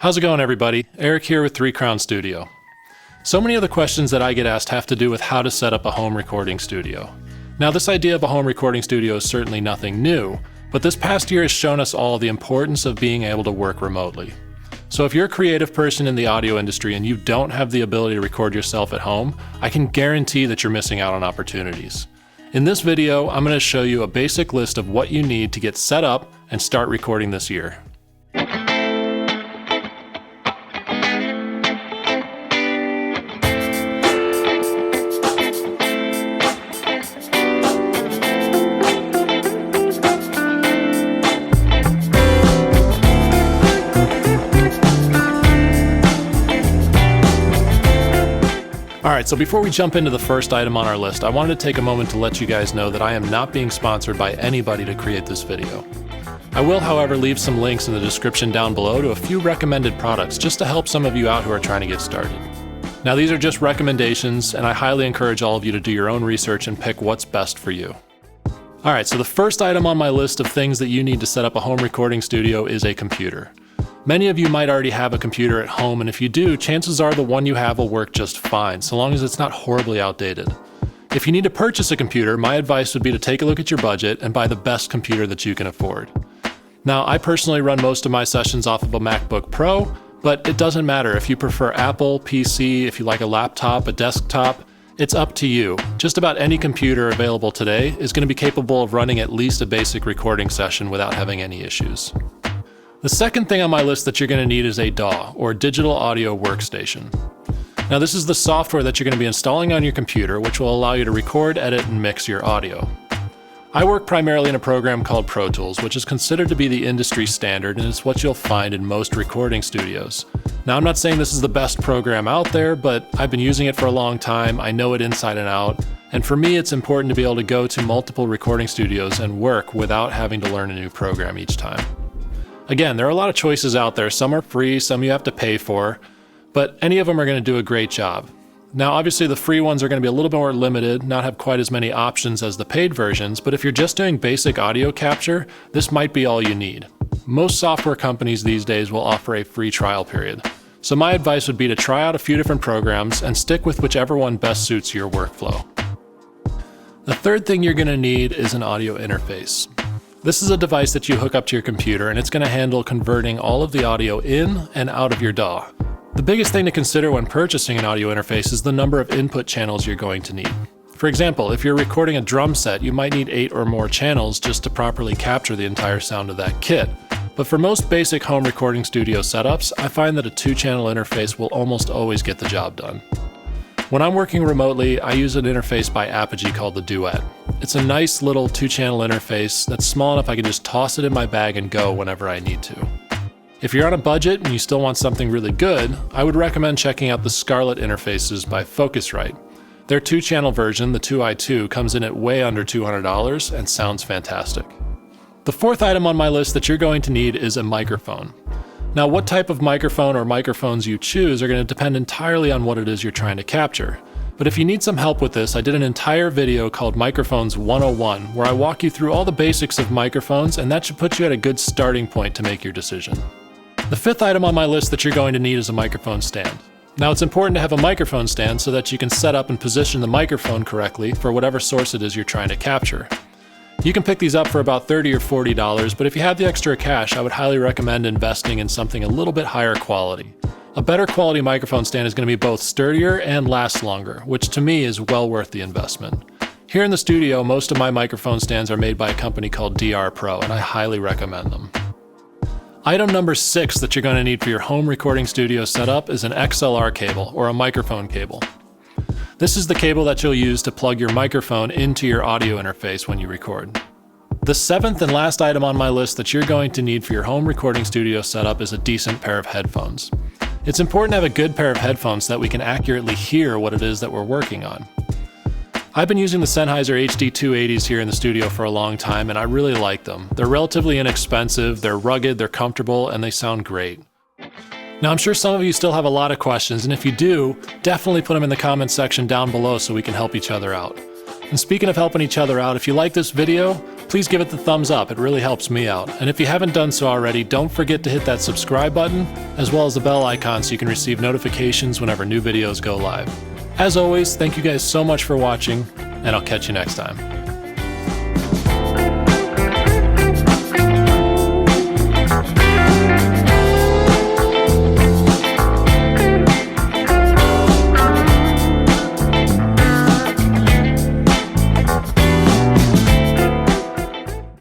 How's it going, everybody? Eric here with 3 Crown Studio. So many of the questions that I get asked have to do with how to set up a home recording studio. Now, this idea of a home recording studio is certainly nothing new, but this past year has shown us all the importance of being able to work remotely. So if you're a creative person in the audio industry and you don't have the ability to record yourself at home, I can guarantee that you're missing out on opportunities. In this video, I'm going to show you a basic list of what you need to get set up and start recording this year. Alright, so before we jump into the first item on our list, I wanted to take a moment to let you guys know that I am not being sponsored by anybody to create this video. I will, however, leave some links in the description down below to a few recommended products just to help some of you out who are trying to get started. Now, these are just recommendations, and I highly encourage all of you to do your own research and pick what's best for you. Alright, so the first item on my list of things that you need to set up a home recording studio is a computer. Many of you might already have a computer at home, and if you do, chances are the one you have will work just fine, so long as it's not horribly outdated. If you need to purchase a computer, my advice would be to take a look at your budget and buy the best computer that you can afford. Now, I personally run most of my sessions off of a MacBook Pro, but it doesn't matter if you prefer Apple, PC, if you like a laptop, a desktop, it's up to you. Just about any computer available today is going to be capable of running at least a basic recording session without having any issues. The second thing on my list that you're going to need is a DAW, or Digital Audio Workstation. Now, this is the software that you're going to be installing on your computer, which will allow you to record, edit, and mix your audio. I work primarily in a program called Pro Tools, which is considered to be the industry standard, and it's what you'll find in most recording studios. Now, I'm not saying this is the best program out there, but I've been using it for a long time, I know it inside and out, and for me it's important to be able to go to multiple recording studios and work without having to learn a new program each time. Again, there are a lot of choices out there. Some are free, some you have to pay for, but any of them are going to do a great job. Now, obviously the free ones are going to be a little bit more limited, not have quite as many options as the paid versions, but if you're just doing basic audio capture, this might be all you need. Most software companies these days will offer a free trial period. So my advice would be to try out a few different programs and stick with whichever one best suits your workflow. The third thing you're going to need is an audio interface. This is a device that you hook up to your computer, and it's going to handle converting all of the audio in and out of your DAW. The biggest thing to consider when purchasing an audio interface is the number of input channels you're going to need. For example, if you're recording a drum set, you might need 8 or more channels just to properly capture the entire sound of that kit. But for most basic home recording studio setups, I find that a 2-channel interface will almost always get the job done. When I'm working remotely, I use an interface by Apogee called the Duet. It's a nice little 2-channel interface that's small enough I can just toss it in my bag and go whenever I need to. If you're on a budget and you still want something really good, I would recommend checking out the Scarlett interfaces by Focusrite. Their 2-channel version, the 2i2, comes in at way under $200 and sounds fantastic. The fourth item on my list that you're going to need is a microphone. Now, what type of microphone or microphones you choose are going to depend entirely on what it is you're trying to capture. But if you need some help with this, I did an entire video called Microphones 101, where I walk you through all the basics of microphones, and that should put you at a good starting point to make your decision. The fifth item on my list that you're going to need is a microphone stand. Now, it's important to have a microphone stand so that you can set up and position the microphone correctly for whatever source it is you're trying to capture. You can pick these up for about $30 or $40, but if you have the extra cash, I would highly recommend investing in something a little bit higher quality. A better quality microphone stand is going to be both sturdier and last longer, which to me is well worth the investment. Here in the studio, most of my microphone stands are made by a company called DR Pro, and I highly recommend them. Item number 6 that you're going to need for your home recording studio setup is an XLR cable, or a microphone cable. This is the cable that you'll use to plug your microphone into your audio interface when you record. The seventh and last item on my list that you're going to need for your home recording studio setup is a decent pair of headphones. It's important to have a good pair of headphones so that we can accurately hear what it is that we're working on. I've been using the Sennheiser HD280s here in the studio for a long time, and I really like them. They're relatively inexpensive, they're rugged, they're comfortable, and they sound great. Now, I'm sure some of you still have a lot of questions, and if you do, definitely put them in the comments section down below so we can help each other out. And speaking of helping each other out, if you like this video, please give it the thumbs up, it really helps me out. And if you haven't done so already, don't forget to hit that subscribe button, as well as the bell icon so you can receive notifications whenever new videos go live. As always, thank you guys so much for watching, and I'll catch you next time.